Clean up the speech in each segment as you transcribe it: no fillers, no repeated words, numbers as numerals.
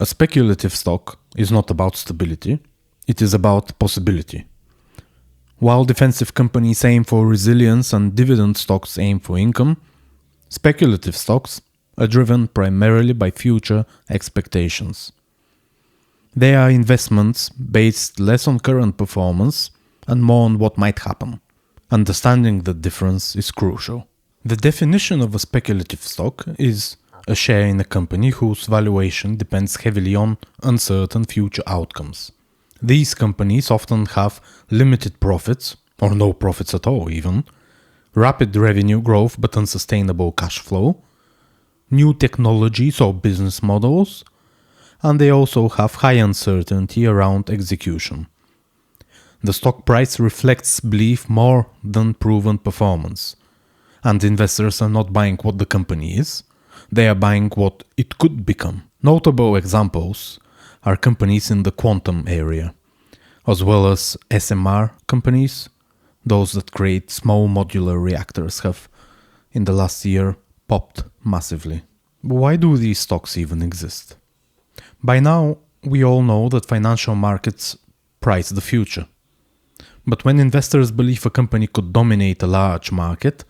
A speculative stock is not about stability, it is about possibility. While defensive companies aim for resilience and dividend stocks aim for income, speculative stocks are driven primarily by future expectations. They are investments based less on current performance and more on what might happen. Understanding the difference is crucial. The definition of a speculative stock is a share in a company whose valuation depends heavily on uncertain future outcomes. These companies often have limited profits, or no profits at all even, rapid revenue growth but unsustainable cash flow, new technologies or business models, and they also have high uncertainty around execution. The stock price reflects belief more than proven performance, and investors are not buying what the company is, they are buying what it could become. Notable examples are companies in the quantum area, as well as SMR companies. Those that create small modular reactors have, in the last year, popped massively. But why do these stocks even exist? By now, we all know that financial markets price the future. But when investors believe a company could dominate a large market,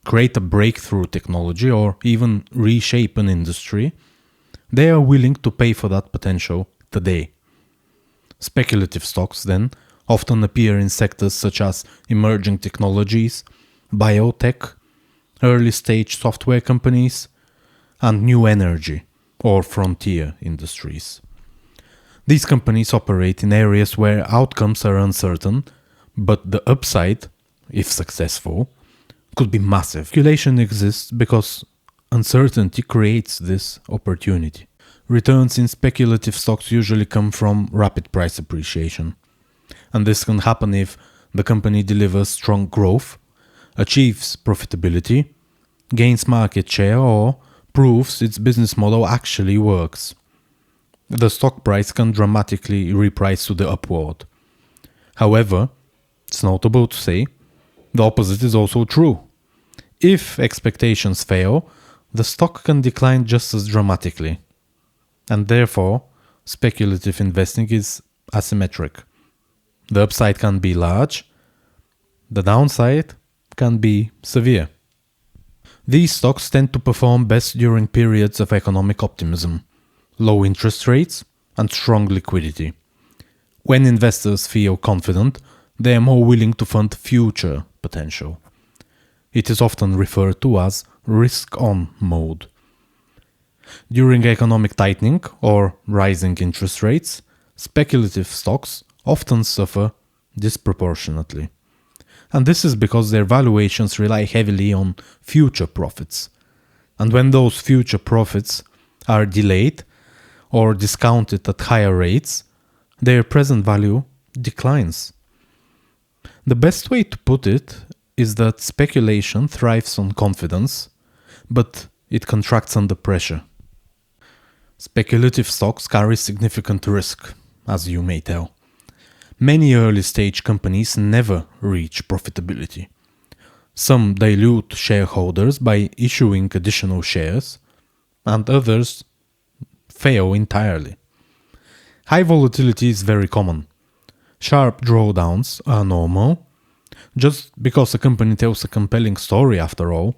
create a breakthrough technology, or even reshape an industry, they are willing to pay for that potential today. Speculative stocks, then, often appear in sectors such as emerging technologies, biotech, early-stage software companies, and new energy or frontier industries. These companies operate in areas where outcomes are uncertain, but the upside, if successful, could be massive. Speculation exists because uncertainty creates this opportunity. Returns in speculative stocks usually come from rapid price appreciation. And this can happen if the company delivers strong growth, achieves profitability, gains market share, or proves its business model actually works. The stock price can dramatically reprice to the upward. However, it's notable to say, the opposite is also true. If expectations fail, the stock can decline just as dramatically. And therefore, speculative investing is asymmetric. The upside can be large, the downside can be severe. These stocks tend to perform best during periods of economic optimism, low interest rates, and strong liquidity. When investors feel confident, they are more willing to fund future potential. It is often referred to as risk-on mode. During economic tightening or rising interest rates, speculative stocks often suffer disproportionately. And this is because their valuations rely heavily on future profits. And when those future profits are delayed or discounted at higher rates, their present value declines. The best way to put it is that speculation thrives on confidence, but it contracts under pressure. Speculative stocks carry significant risk, as you may tell. Many early-stage companies never reach profitability. Some dilute shareholders by issuing additional shares, and others fail entirely. High volatility is very common. Sharp drawdowns are normal. Just because a company tells a compelling story, after all,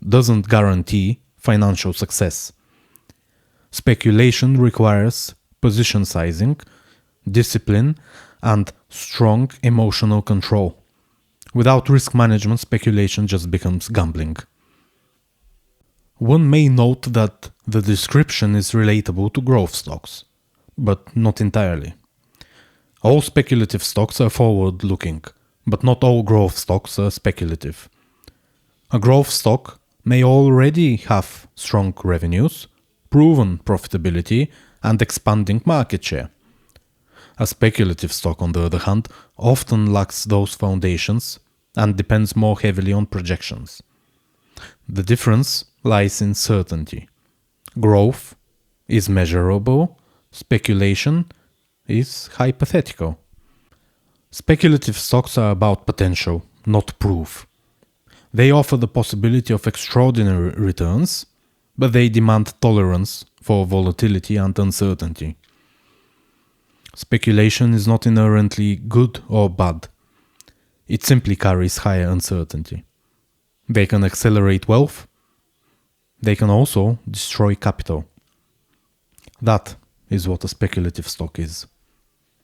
doesn't guarantee financial success. Speculation requires position sizing, discipline, and strong emotional control. Without risk management, speculation just becomes gambling. One may note that the description is relatable to growth stocks, but not entirely. All speculative stocks are forward-looking, but not all growth stocks are speculative. A growth stock may already have strong revenues, proven profitability, and expanding market share. A speculative stock, on the other hand, often lacks those foundations and depends more heavily on projections. The difference lies in certainty. Growth is measurable, speculation is hypothetical. Speculative stocks are about potential, not proof. They offer the possibility of extraordinary returns, but they demand tolerance for volatility and uncertainty. Speculation is not inherently good or bad. It simply carries higher uncertainty. They can accelerate wealth. They can also destroy capital. That is what a speculative stock is.